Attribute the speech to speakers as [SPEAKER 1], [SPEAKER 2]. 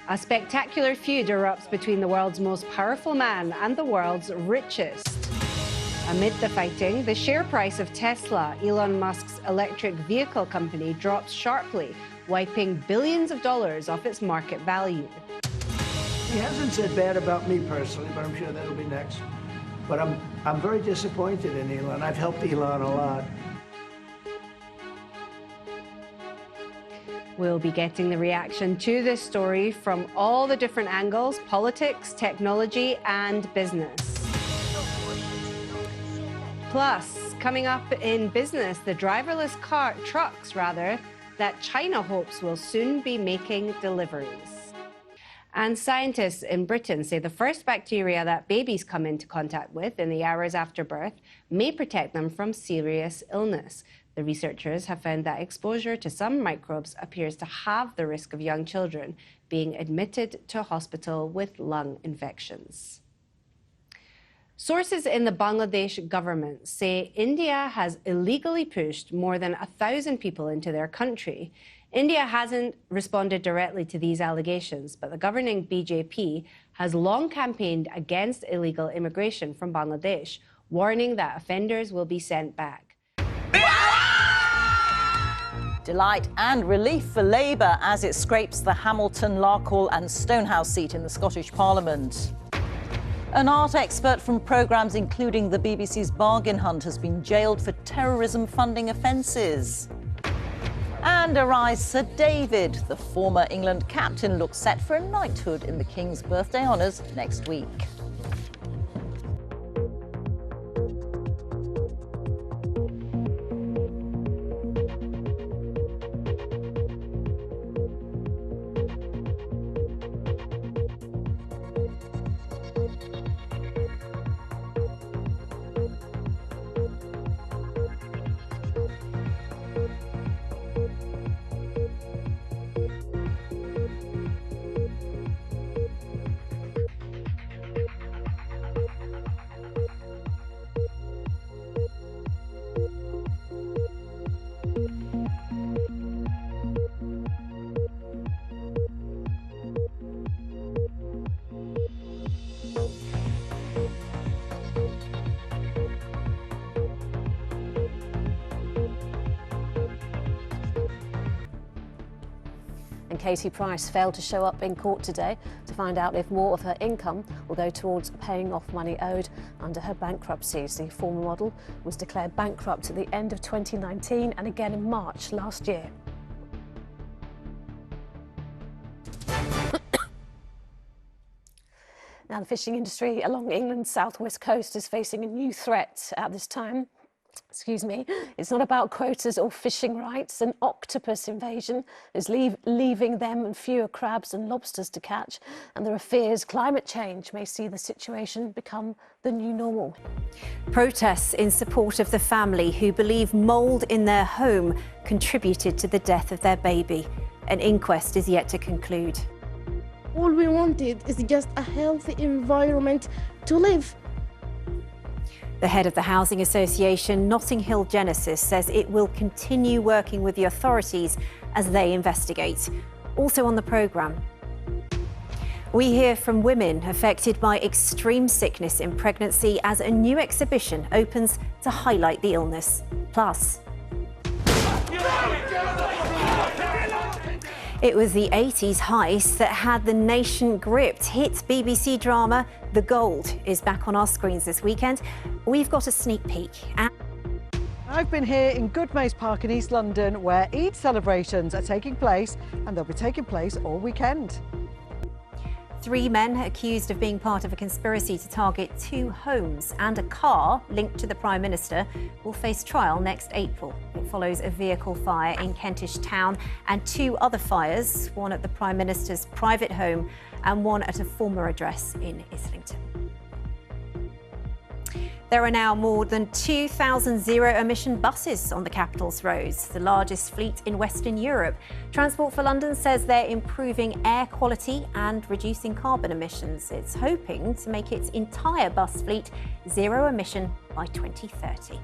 [SPEAKER 1] A spectacular feud erupts between the world's most powerful man and the world's richest. Amid the fighting, the share price of Tesla, Elon Musk's electric vehicle company, drops sharply, wiping billions of dollars off its market value.
[SPEAKER 2] He hasn't said bad about me personally, but I'm sure that'll be next. But I'm very disappointed in Elon. I've helped Elon a lot.
[SPEAKER 1] We'll be getting the reaction to this story from all the different angles: politics, technology, and business. Plus, coming up in business, the driverless trucks that China hopes will soon be making deliveries. And scientists in Britain say the first bacteria that babies come into contact with in the hours after birth may protect them from serious illness. The researchers have found that exposure to some microbes appears to halve the risk of young children being admitted to hospital with lung infections. Sources in the Bangladesh government say India has illegally pushed more than 1,000 people into their country. India hasn't responded directly to these allegations, but the governing BJP has long campaigned against illegal immigration from Bangladesh, warning that offenders will be sent back.
[SPEAKER 3] Delight and relief for Labour as it scrapes the Hamilton, Larkhall and Stonehouse seat in the Scottish Parliament. An art expert from programmes including the BBC's Bargain Hunt has been jailed for terrorism funding offences. And Arise Sir David, the former England captain, looks set for a knighthood in the King's birthday honours next week.
[SPEAKER 4] And Katie Price failed to show up in court today to find out if more of her income will go towards paying off money owed under her bankruptcies. The former model was declared bankrupt at the end of 2019 and again in March last year. Now, the fishing industry along England's southwest coast is facing a new threat at this time. It's not about quotas or fishing rights. An octopus invasion is leaving them and fewer crabs and lobsters to catch. And there are fears climate change may see the situation become the new normal.
[SPEAKER 5] Protests in support of the family who believe mould in their home contributed to the death of their baby. An inquest is yet to conclude.
[SPEAKER 6] All we wanted is just a healthy environment to live.
[SPEAKER 5] The head of the Housing Association, Notting Hill Genesis, says it will continue working with the authorities as they investigate. Also on the programme, we hear from women affected by extreme sickness in pregnancy as a new exhibition opens to highlight the illness. Plus, it was the 80s heist that had the nation gripped. Hit BBC drama The Gold is back on our screens this weekend. We've got a sneak peek.
[SPEAKER 7] I've been here in Goodmayes Park in East London where Eid celebrations are taking place, and they'll be taking place all weekend.
[SPEAKER 5] 3 men accused of being part of a conspiracy to target 2 homes and a car linked to the Prime Minister will face trial next April. It follows a vehicle fire in Kentish Town and 2 other fires, one at the Prime Minister's private home and one at a former address in Islington. There are now more than 2,000 zero-emission buses on the capital's roads, the largest fleet in Western Europe. Transport for London says they're improving air quality and reducing carbon emissions. It's hoping to make its entire bus fleet zero-emission by 2030.